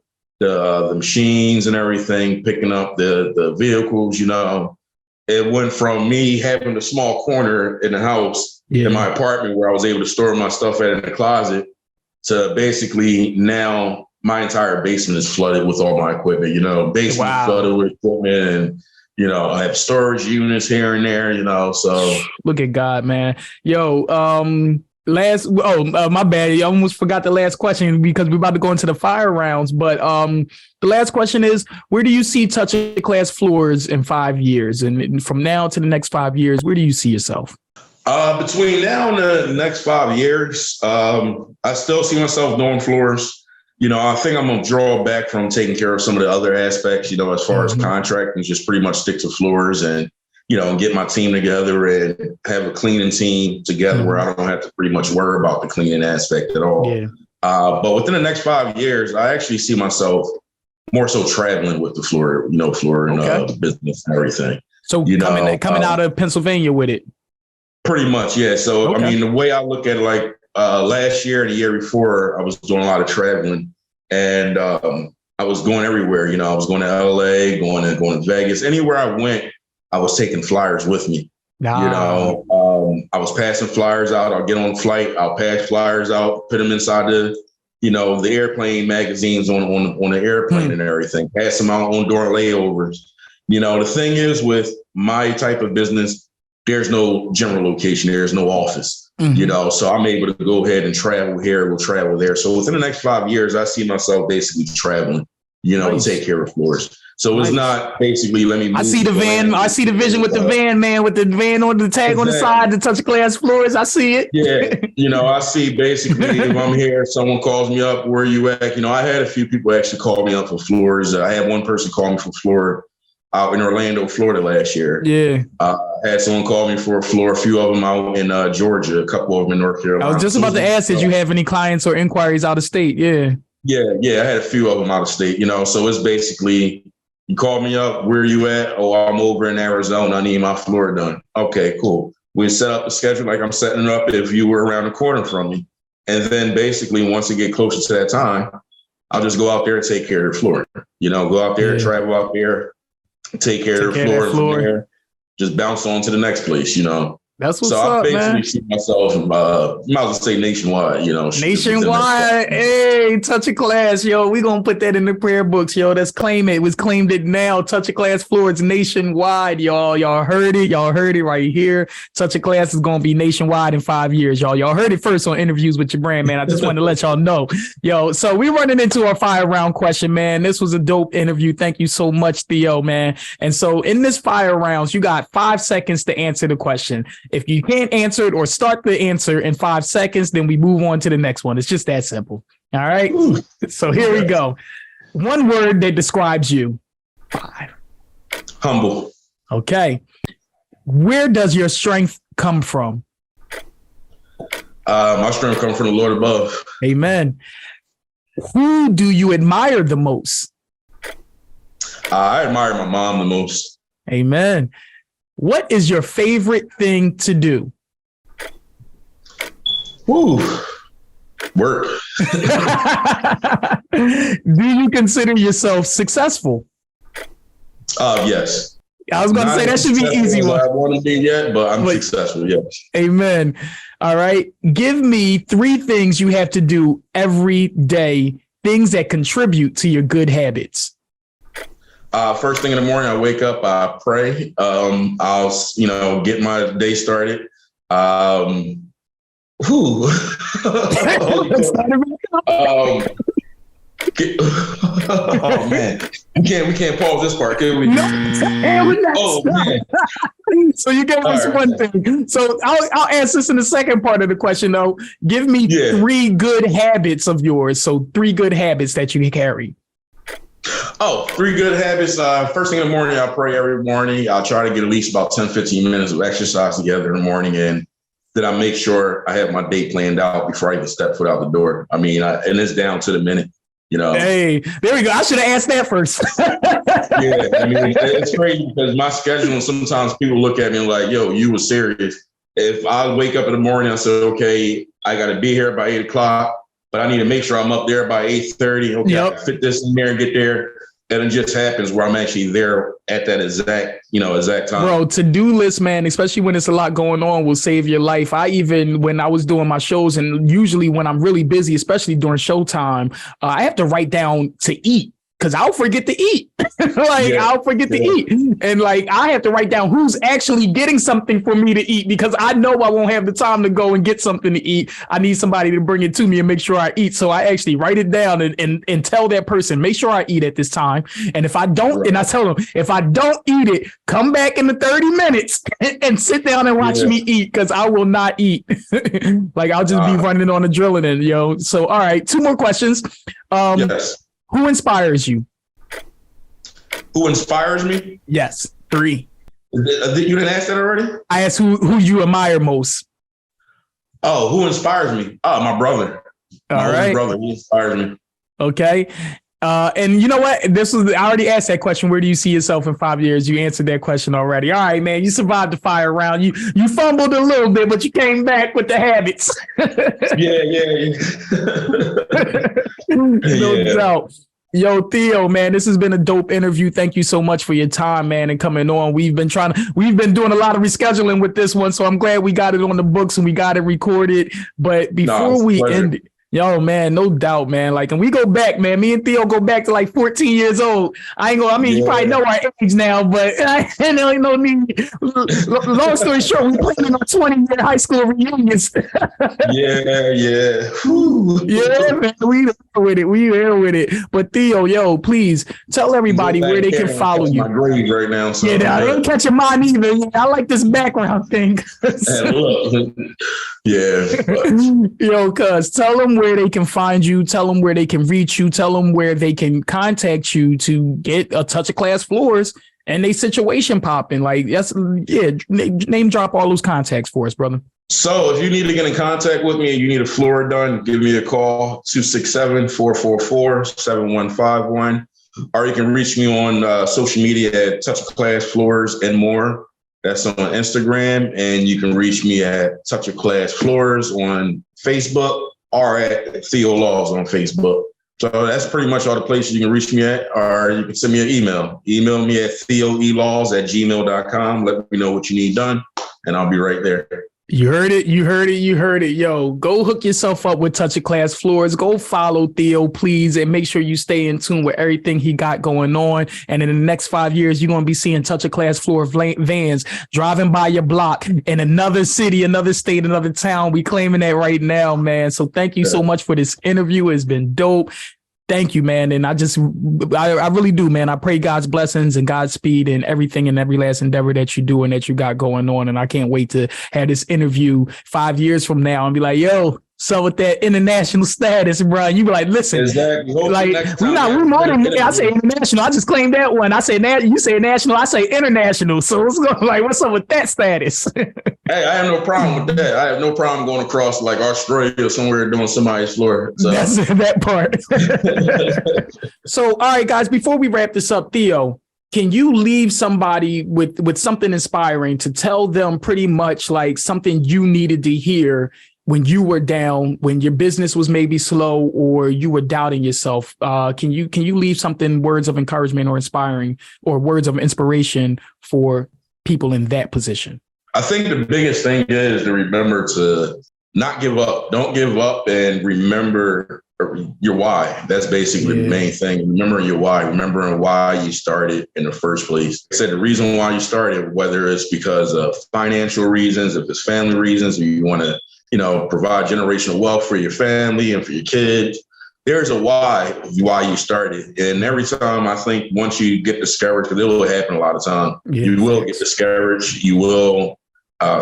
A: machines and everything, picking up the vehicles, it went from me having a small corner in the house in my apartment where I was able to store my stuff in the closet to basically now my entire basement is flooded with all my equipment, basement flooded with equipment and, I have storage units here and there, so.
B: Look at God, man. Yo, my bad. I almost forgot the last question because we're about to go into the fire rounds. But the last question is, where do you see Touching Class Floors in 5 years? And from now to the next 5 years, where do you see yourself?
A: Between now and the next 5 years, I still see myself doing floors. I think I'm going to draw back from taking care of some of the other aspects, as far as contract, and just pretty much stick to floors and, get my team together and have a cleaning team together where I don't have to pretty much worry about the cleaning aspect at all. Yeah. But within the next 5 years, I actually see myself more so traveling with the floor, floor and business and everything.
B: So coming out of Pennsylvania with it.
A: Pretty much, yeah. So, I mean, the way I look at it, like last year and the year before, I was doing a lot of traveling and I was going everywhere. I was going to LA, going to Vegas. Anywhere I went, I was taking flyers with me. I was passing flyers out. I'll get on a flight. I'll pass flyers out, put them inside the airplane magazines on the airplane and everything. Pass them out on during layovers. The thing is with my type of business, there's no general location. There's no office, so I'm able to go ahead and travel here. We'll travel there. So within the next 5 years, I see myself basically traveling, to take care of floors. So it's not basically let me move.
B: I see the van. I see the vision with the van, man, with the van on the tag on the side, the touch glass floors. I see it.
A: Yeah. I see basically if I'm here, someone calls me up, where you at? I had a few people actually call me up for floors. I had one person call me for floor out in Orlando, Florida last year.
B: Yeah.
A: I had someone call me for a floor, a few of them out in Georgia, a couple of them in North Carolina.
B: I was just about to ask, did you have any clients or inquiries out of state? Yeah.
A: Yeah. I had a few of them out of state, so it's basically, you call me up, where you at? Oh, I'm over in Arizona. I need my floor done. Okay, cool. We set up the schedule like I'm setting it up if you were around the corner from me. And then basically, once it get closer to that time, I'll just go out there and take care of the floor. Go out there, travel out there, take care of the floor. There, just bounce on to the next place,
B: That's what's
A: so
B: up,
A: I basically
B: man.
A: see myself, might as well say nationwide,
B: Nationwide, hey, touch a class, yo. We gonna put that in the prayer books, yo. That's claim it. Was claimed it now. Touch a class floors nationwide, y'all. Y'all heard it. Y'all heard it right here. Touch a class is gonna be nationwide in 5 years, y'all. Y'all heard it first on Interviews with Your Brand, man. I just wanted to let y'all know, yo. So we running into our fire round question, man. This was a dope interview. Thank you so much, Theo, man. And so in this fire rounds, you got 5 seconds to answer the question. If you can't answer it or start the answer in 5 seconds, then we move on to the next one. It's just that simple. All right. So here we go. One word that describes you. 5.
A: Humble.
B: Okay. Where does your strength come from?
A: My strength comes from the Lord above.
B: Amen. Who do you admire the most?
A: I admire my mom the most.
B: Amen. What is your favorite thing to do?
A: Work.
B: Do you consider yourself successful?
A: Yes.
B: I was going to say that should be easy one.
A: I want to be yet, but I'm successful. Yes.
B: Amen. All right. Give me 3 things you have to do every day, things that contribute to your good habits.
A: First thing in the morning, I wake up, I pray. I'll, get my day started. Oh man, we can't pause this part, can we?
B: Oh man. So you gave us one thing. So I'll answer this in the second part of the question though. Give me 3 good habits of yours. So 3 good habits that you carry.
A: 3 good habits. First thing in the morning, I pray every morning. I'll try to get at least about 10, 15 minutes of exercise together in the morning. And then I make sure I have my day planned out before I even step foot out the door. I mean, and it's down to the minute,
B: Hey, there we go. I should have asked that first.
A: Yeah, I mean, it's crazy because my schedule, and sometimes people look at me like, yo, you were serious. If I wake up in the morning, I say, okay, I got to be here by 8 o'clock. But I need to make sure I'm up there by 8:30. Okay, I can fit this in there and get there. And it just happens where I'm actually there at that exact time.
B: Bro, to-do list, man, especially when it's a lot going on, will save your life. When I was doing my shows, and usually when I'm really busy, especially during showtime, I have to write down to eat. Because I'll forget to eat. I'll forget to eat. And I have to write down who's actually getting something for me to eat because I know I won't have the time to go and get something to eat. I need somebody to bring it to me and make sure I eat. So I actually write it down and tell that person, make sure I eat at this time. And if I don't, and I tell them, if I don't eat it, come back in the 30 minutes and sit down and watch me eat because I will not eat. I'll just be running on adrenaline, yo. So, all right, 2 more questions.
A: Yes.
B: Who inspires you?
A: Who inspires me?
B: Yes, 3.
A: You didn't ask that already?
B: I asked who you admire most.
A: Oh, who inspires me? Oh, my brother. My brother, he inspires me.
B: Okay. And you know what? I already asked that question. Where do you see yourself in 5 years? You answered that question already. All right, man. You survived the fire round. You fumbled a little bit, but you came back with the habits. No doubt. Yo, Theo, man, this has been a dope interview. Thank you so much for your time, man, and coming on. We've been doing a lot of rescheduling with this one, so I'm glad we got it on the books and we got it recorded. But before we end it, Yo, man, no doubt, man. Like, and we go back, man. Me and Theo go back to like 14 years old. I mean, you probably know our age now, but I ain't no need. Long story short, we playing in our 20-year high school reunions.
A: Yeah.
B: Yeah, man, we there with it. But Theo, yo, please tell everybody where they can follow you.
A: My grade right now. So
B: yeah, I ain't catching mine either. I like this background thing.
A: Yeah.
B: Yo, cuz tell them where they can find you. Tell them where they can reach you. Tell them where they can contact you to get a touch of class floors and they situation popping. Like, name drop all those contacts for us, brother.
A: So if you need to get in contact with me and you need a floor done, give me a call, 267-444-7151. Or you can reach me on social media at Touch of Class Floors and More. That's on Instagram. And you can reach me at Touch of Class Floors on Facebook or at Theo Laws on Facebook. So that's pretty much all the places you can reach me at, or you can send me an email. Email me at theolaws@gmail.com. Let me know what you need done, and I'll be right there.
B: You heard it. Yo, go hook yourself up with Touch of Class Floors. Go follow Theo, please, and make sure you stay in tune with everything he got going on. And in the next 5 years, you're going to be seeing Touch of Class Floor vans driving by your block in another city, another state, another town. We claiming that right now, man. So thank you so much for this interview. It's been dope. Thank you, man. And I really do, man. I pray God's blessings and Godspeed and everything and every last endeavor that you do and that you got going on. And I can't wait to have this interview 5 years from now and be like, yo, so with that international status, bro, you be like, listen,
A: exactly.
B: Like we more than I say international. I just claimed that one. I say you say national. I say international. So it's going like, what's up with that status?
A: Hey, I have no problem with that. I have no problem going across like Australia or somewhere doing somebody's floor. So.
B: That's that part. So, all right, guys, before we wrap this up, Theo, can you leave somebody with something inspiring to tell them pretty much like something you needed to hear when you were down, when your business was maybe slow or you were doubting yourself? Can you leave something, words of encouragement or inspiring or words of inspiration for people in that position?
A: I think the biggest thing is to remember to not give up. Don't give up and remember your why. That's basically the main thing. Remember your why. Remembering why you started in the first place. I said the reason why you started, whether it's because of financial reasons, if it's family reasons, or you want to provide generational wealth for your family and for your kids. There's a why you started. And every time I think once you get discouraged, because it will happen a lot of time, you will get discouraged. You will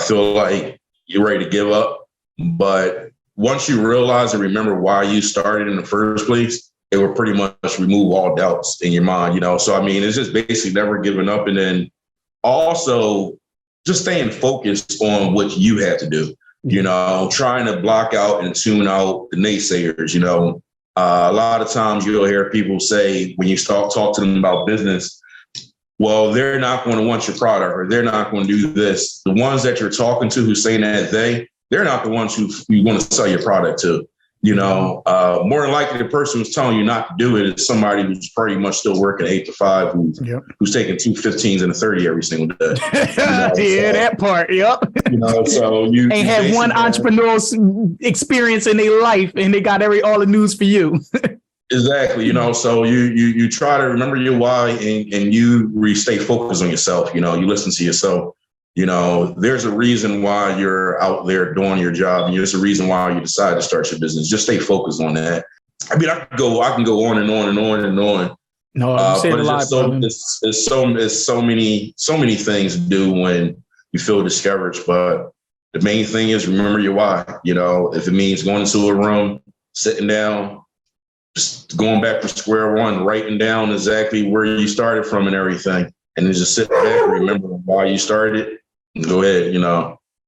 A: feel like you're ready to give up. But once you realize and remember why you started in the first place, it will pretty much remove all doubts in your mind, So, I mean, it's just basically never giving up. And then also just staying focused on what you have to do. Trying to block out and tune out the naysayers. A lot of times you'll hear people say when you talk to them about business, well, they're not going to want your product or they're not going to do this. The ones that you're talking to who's saying that they're not the ones who you want to sell your product to. More than likely the person who's telling you not to do it is somebody who's pretty much still working 8 to 5, who's taking 2 15s and a 30 every single day.
B: That part. Yep.
A: So you
B: ain't had one entrepreneurial experience in their life and they got all the news for you.
A: Exactly. So you try to remember your why and you stay focused on yourself. You listen to yourself. There's a reason why you're out there doing your job, and there's a reason why you decide to start your business. Just stay focused on that. I mean, I can go on and on and on and on.
B: No, you said a lot.
A: It's so many things to do when you feel discouraged. But the main thing is remember your why. If it means going into a room, sitting down, just going back to square one, writing down exactly where you started from and everything, and then just sit back and remember why you started. Go ahead,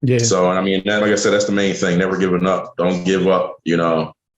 A: Yeah. So, I mean, like I said, that's the main thing. Never giving up. Don't give up,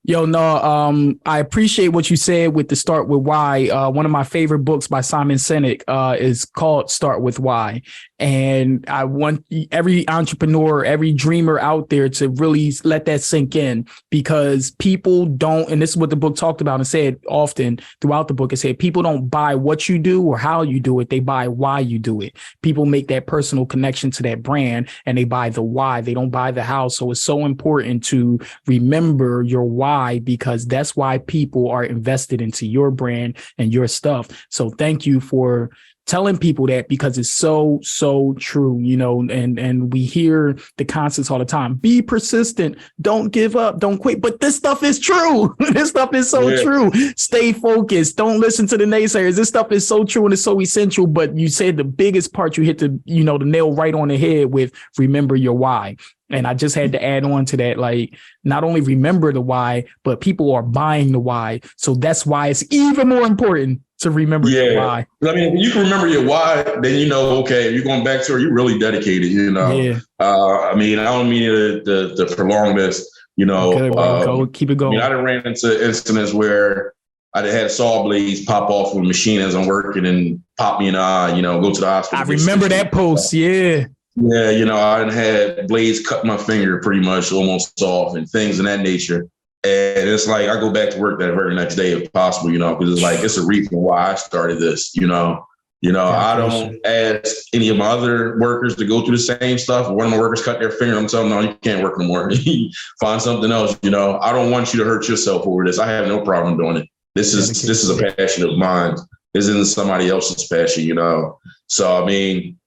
B: Yo, no, I appreciate what you said with the Start With Why. One of my favorite books by Simon Sinek is called Start With Why. And I want every entrepreneur, every dreamer out there to really let that sink in, because people don't, and this is what the book talked about and said often throughout the book, it said people don't buy what you do or how you do it. They buy why you do it. People make that personal connection to that brand and they buy the why. They don't buy the how. So it's so important to remember your why, because that's why people are invested into your brand and your stuff. So thank you for telling people that, because it's so true, and we hear the concepts all the time. Be persistent. Don't give up. Don't quit. But this stuff is true. This stuff is so true. Stay focused. Don't listen to the naysayers. This stuff is so true and it's so essential. But you said the biggest part, you hit the nail right on the head with remember your why. And I just had to add on to that, like, not only remember the why, but people are buying the why. So that's why it's even more important to remember your why.
A: I mean, when you can remember your why, then okay, you're going back to it, you're really dedicated,
B: Yeah.
A: I mean, I don't mean to prolong this,
B: Okay, keep it going.
A: I mean, I done ran into incidents where I had saw blades pop off with a machine as I'm working and pop me in the eye, go to the hospital.
B: I remember that post, yeah.
A: Yeah, I done had blades cut my finger pretty much almost off and things of that nature. And it's like, I go back to work that very next day if possible, because it's like, it's a reason why I started this, I don't ask any of my other workers to go through the same stuff. One of my workers cut their finger. I'm telling them, no, you can't work no more. Find something else. I don't want you to hurt yourself over this. I have no problem doing it. This is a passion of mine. This isn't somebody else's passion, So, I mean,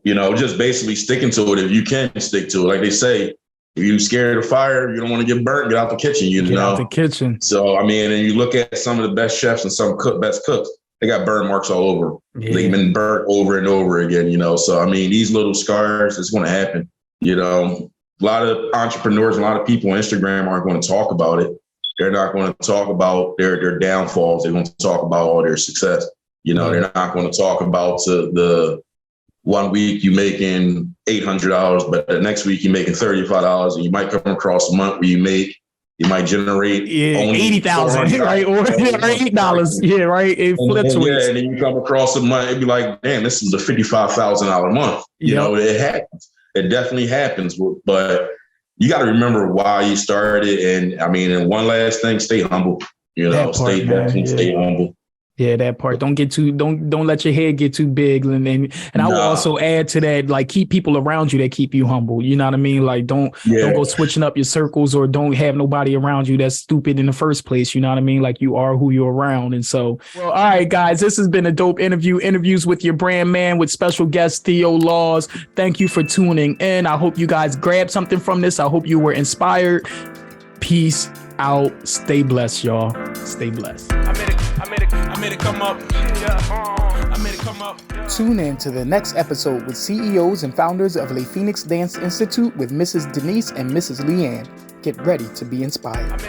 A: just basically sticking to it if you can stick to it. Like they say, if you're scared of fire, you don't want to get burnt, get out the kitchen, Get
B: out the kitchen.
A: So, I mean, and you look at some of the best chefs and some best cooks, they got burn marks all over. Yeah. They've been burnt over and over again, So, I mean, these little scars, it's going to happen, A lot of entrepreneurs, a lot of people on Instagram aren't going to talk about it. They're not going to talk about their downfalls. They're going to talk about all their success. They're not going to talk about the 1 week you making $800, but the next week you're making $35, and you might come across a month where you might generate
B: $80,000, right? Or $8, yeah, right. It fluctuates.
A: And then you come across a month, it'd be like, damn, this is a $55,000 month. It happens. It definitely happens, but you got to remember why you started. And I mean, and one last thing, stay humble. Stay humble.
B: Yeah, that part. Don't let your head get too big. And I will also add to that, like, keep people around you that keep you humble. You know what I mean? Like, don't go switching up your circles, or don't have nobody around you that's stupid in the first place. You know what I mean? Like, you are who you're around. And so, well, all right, guys, this has been a dope interview. Interviews with your brand man with special guest Theo Laws. Thank you for tuning in. I hope you guys grabbed something from this. I hope you were inspired. Peace out. Stay blessed, y'all. Stay blessed. I made it come up. I made it come up. Tune in to the next episode with CEOs and founders of Le Phoenix Dance Institute with Mrs. Denise and Mrs. Leanne. Get ready to be inspired.